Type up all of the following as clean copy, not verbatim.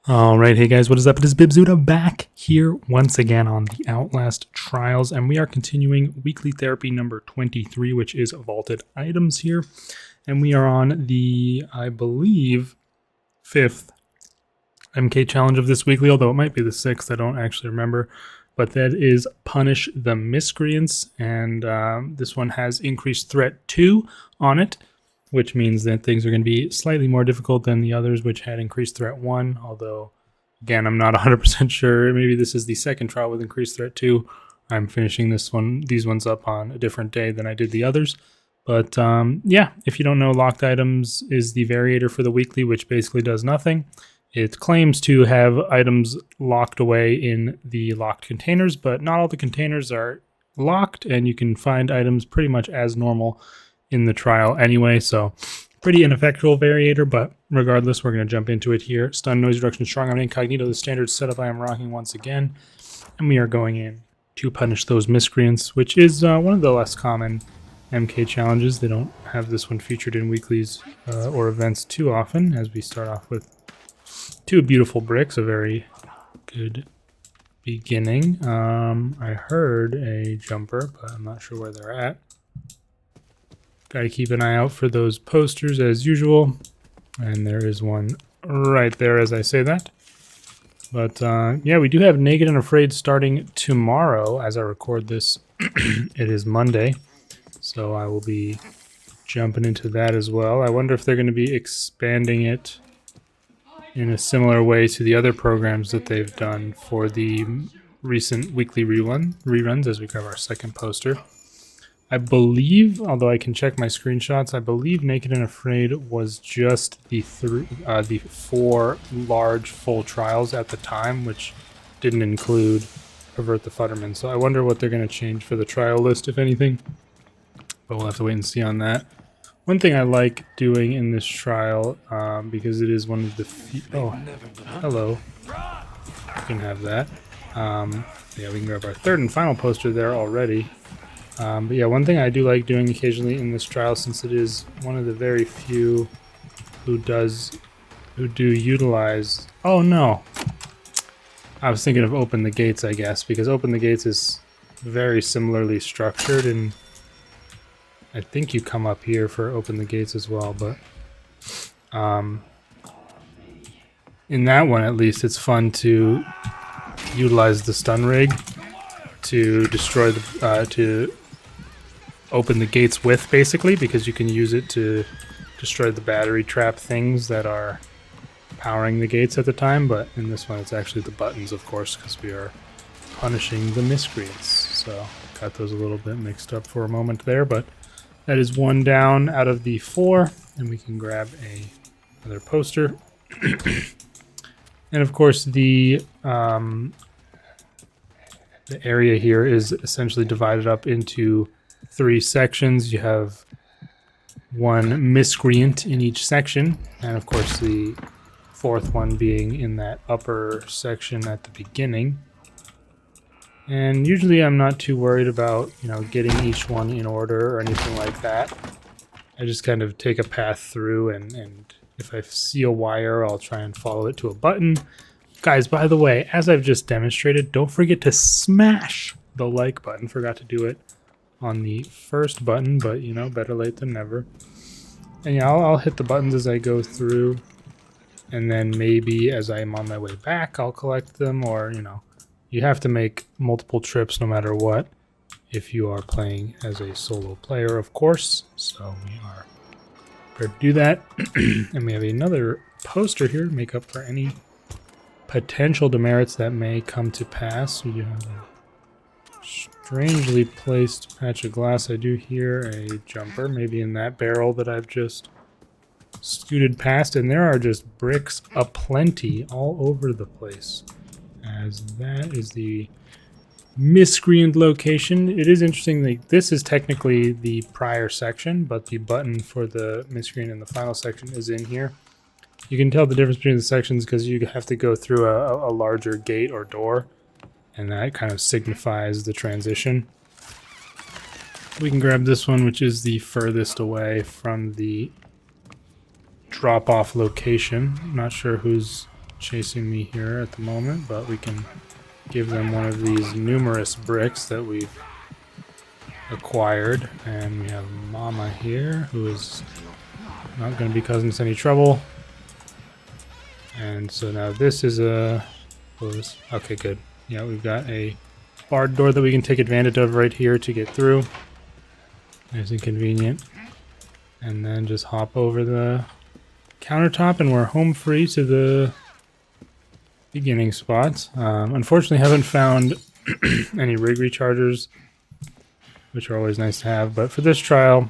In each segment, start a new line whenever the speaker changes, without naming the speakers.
Alright, hey guys, what is up? It is Bibzuda back here once again on the Outlast Trials, and we are continuing weekly therapy number 23, which is vaulted items here. And we are on the, I believe, 5th MK challenge of this weekly, although it might be the 6th, I don't actually remember. But that is Punish the Miscreants, and this one has increased threat 2 on it, which means that things are going to be slightly more difficult than the others, which had increased threat 1, although, again, I'm not 100% sure. Maybe this is the second trial with increased threat 2. I'm finishing these ones up on a different day than I did the others. But yeah, if you don't know, locked items is the variator for the weekly, which basically does nothing. It claims to have items locked away in the locked containers, but not all the containers are locked, and you can find items pretty much as normal in the trial anyway, so pretty ineffectual variator, but regardless, we're going to jump into it here. Stun, noise reduction, strong arm, incognito, the standard setup I am rocking once again, and we are going in to punish those miscreants, which is one of the less common MK challenges. They don't have this one featured in weeklies or events too often, as we start off with 2 beautiful bricks, a very good beginning. I heard a jumper, but I'm not sure where they're at. Gotta keep an eye out for those posters as usual. And there is one right there as I say that. But yeah, we do have Naked and Afraid starting tomorrow as I record this. It is Monday. So I will be jumping into that as well. I wonder if they're going to be expanding it in a similar way to the other programs that they've done for the recent weekly reruns as we grab our second poster. I believe, although I can check my screenshots, I believe Naked and Afraid was just the 4 large full trials at the time, which didn't include Pervert the Futterman. So I wonder what they're going to change for the trial list, if anything. But we'll have to wait and see on that. One thing I like doing in this trial, because it is one of the few... Oh, hello. You can have that. Yeah, we can grab our third and final poster there already. But yeah, one thing I do like doing occasionally in this trial, since it is one of the very few who do utilize... Oh no! I was thinking of Open the Gates, I guess, because Open the Gates is very similarly structured, and I think you come up here for Open the Gates as well, but in that one at least, it's fun to utilize the stun rig to destroy the to open the gates with, basically, because you can use it to destroy the battery trap things that are powering the gates at the time. But in this one, it's actually the buttons, of course, because we are punishing the miscreants. So got those a little bit mixed up for a moment there, but that is 1 down out of the 4, and we can grab another poster. And of course, the area here is essentially divided up into 3 sections. You have 1 miscreant in each section, and of course the 4th one being in that upper section at the beginning. And usually I'm not too worried about, getting each one in order or anything like that. I just kind of take a path through, and if I see a wire, I'll try and follow it to a button. Guys, by the way, as I've just demonstrated, don't forget to smash the like button. Forgot to do it on the first button, but, better late than never. And yeah, I'll hit the buttons as I go through, and then maybe as I'm on my way back, I'll collect them, or, you have to make multiple trips no matter what if you are playing as a solo player, of course. So we are prepared to do that. And we have another poster here to make up for any potential demerits that may come to pass. We do have a strangely placed patch of glass. I do hear a jumper, maybe in that barrel that I've just scooted past, and there are just bricks aplenty all over the place, as that is the miscreant location. It is interesting, like, this is technically the prior section, but the button for the miscreant in the final section is in here. You can tell the difference between the sections because you have to go through a larger gate or door, and that kind of signifies the transition. We can grab this one, which is the furthest away from the drop-off location. I'm not sure who's chasing me here at the moment, but we can give them one of these numerous bricks that we've acquired. And we have Mama here, who is not going to be causing us any trouble. And so now this is a close. Okay, good. Yeah, we've got a barred door that we can take advantage of right here to get through. Nice and convenient. And then just hop over the countertop and we're home free to the beginning spots. Unfortunately, haven't found any rig rechargers, which are always nice to have. But for this trial,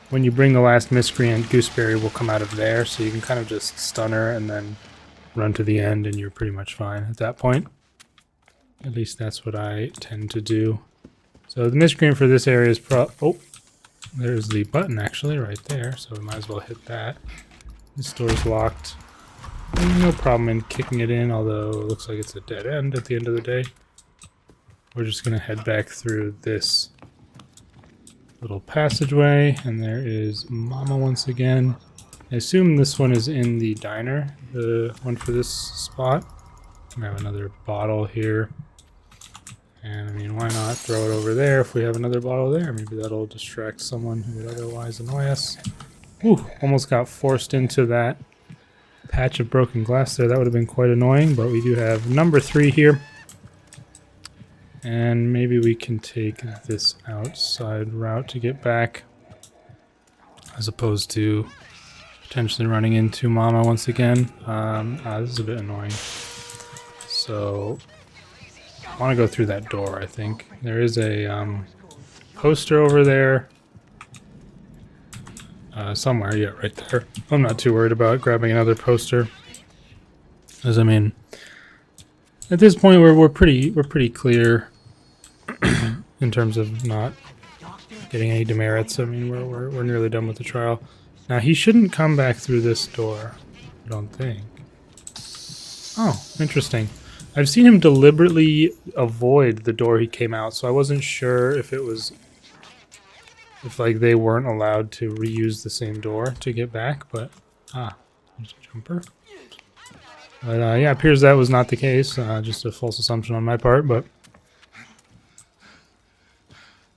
when you bring the last miscreant, Gooseberry will come out of there, so you can kind of just stun her and then run to the end, and you're pretty much fine at that point. At least that's what I tend to do. So the miscreant for this area is oh, there's the button actually right there, so we might as well hit that. This door's locked. No problem in kicking it in, although it looks like it's a dead end at the end of the day. We're just going to head back through this little passageway, and there is Mama once again. I assume this one is in the diner, the one for this spot. We have another bottle here. And I mean, why not throw it over there if we have another bottle there? Maybe that'll distract someone who would otherwise annoy us. Ooh, almost got forced into that patch of broken glass there. That would have been quite annoying, but we do have number 3 here. And maybe we can take this outside route to get back, as opposed to potentially running into Mama once again. This is a bit annoying. So I want to go through that door, I think. There is a poster over there. Somewhere, yeah, right there. I'm not too worried about grabbing another poster, as I mean, at this point we're pretty clear in terms of not getting any demerits. I mean, we're nearly done with the trial. Now he shouldn't come back through this door, I don't think. Oh, interesting. I've seen him deliberately avoid the door he came out, so I wasn't sure if it was like they weren't allowed to reuse the same door to get back, but there's a jumper. But yeah, it appears that was not the case. Just a false assumption on my part, but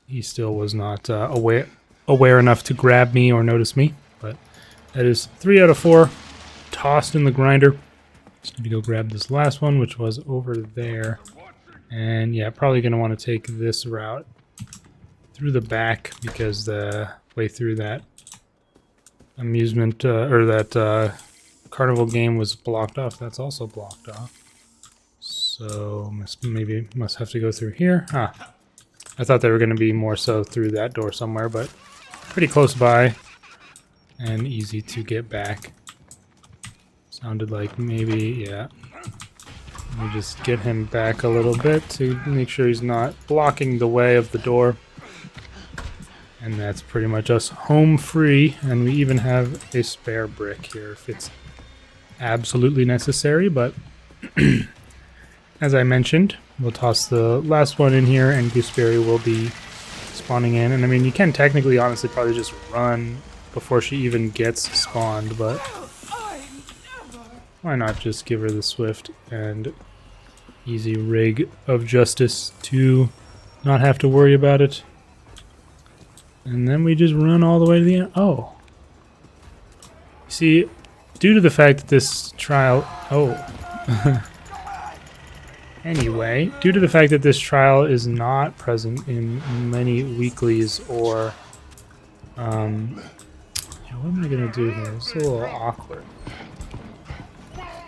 he still was not aware enough to grab me or notice me. But that is 3 out of 4 tossed in the grinder. Just need to go grab this last one, which was over there. And yeah, probably going to want to take this route through the back, because the way through that amusement or that carnival game was blocked off. That's also blocked off. So maybe must have to go through here. I thought they were going to be more so through that door somewhere, but pretty close by and easy to get back. Sounded like maybe, yeah. Let me just get him back a little bit to make sure he's not blocking the way of the door. And that's pretty much us home free, and we even have a spare brick here if it's absolutely necessary, but as I mentioned, we'll toss the last one in here and Gooseberry will be spawning in. And I mean, you can technically, honestly, probably just run before she even gets spawned, but why not just give her the swift and easy rig of justice to not have to worry about it. And then we just run all the way to the end. Oh. See, due to the fact that this trial... Oh. Anyway, due to the fact that this trial is not present in many weeklies or... what am I going to do here? It's a little awkward.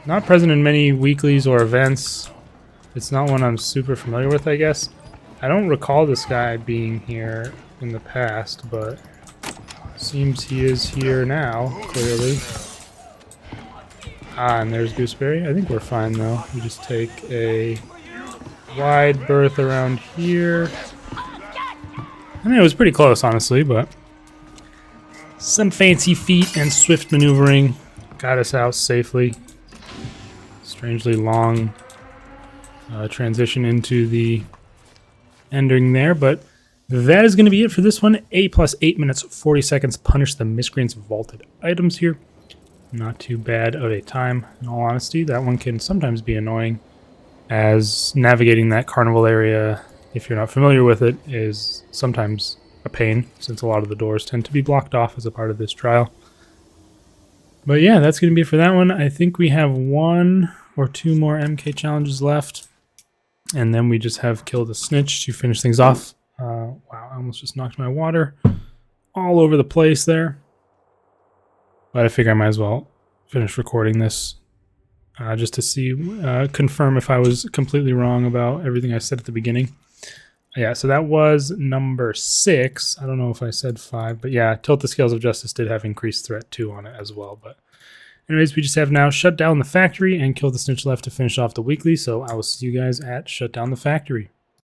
Not present in many weeklies or events. It's not one I'm super familiar with, I guess. I don't recall this guy being here in the past, but seems he is here now, clearly. And there's Gooseberry. I think we're fine, though. We just take a wide berth around here. I mean, it was pretty close, honestly, but some fancy feet and swift maneuvering got us out safely. Strangely long transition into the ending there, but that is going to be it for this one. A plus 8 minutes, 40 seconds. Punish the Miscreants vaulted items here. Not too bad of a time, in all honesty. That one can sometimes be annoying, as navigating that carnival area, if you're not familiar with it, is sometimes a pain, since a lot of the doors tend to be blocked off as a part of this trial. But yeah, that's going to be it for that one. I think we have 1 or 2 more MK challenges left, and then we just have Kill the Snitch to finish things off. Wow, I almost just knocked my water all over the place there. But I figure I might as well finish recording this just to see, confirm if I was completely wrong about everything I said at the beginning. Yeah, so that was number 6. I don't know if I said 5, but yeah, Tilt the Scales of Justice did have increased threat 2 on it as well. But anyways, we just have now Shut Down the Factory and Kill the Snitch left to finish off the weekly. So I will see you guys at Shut Down the Factory.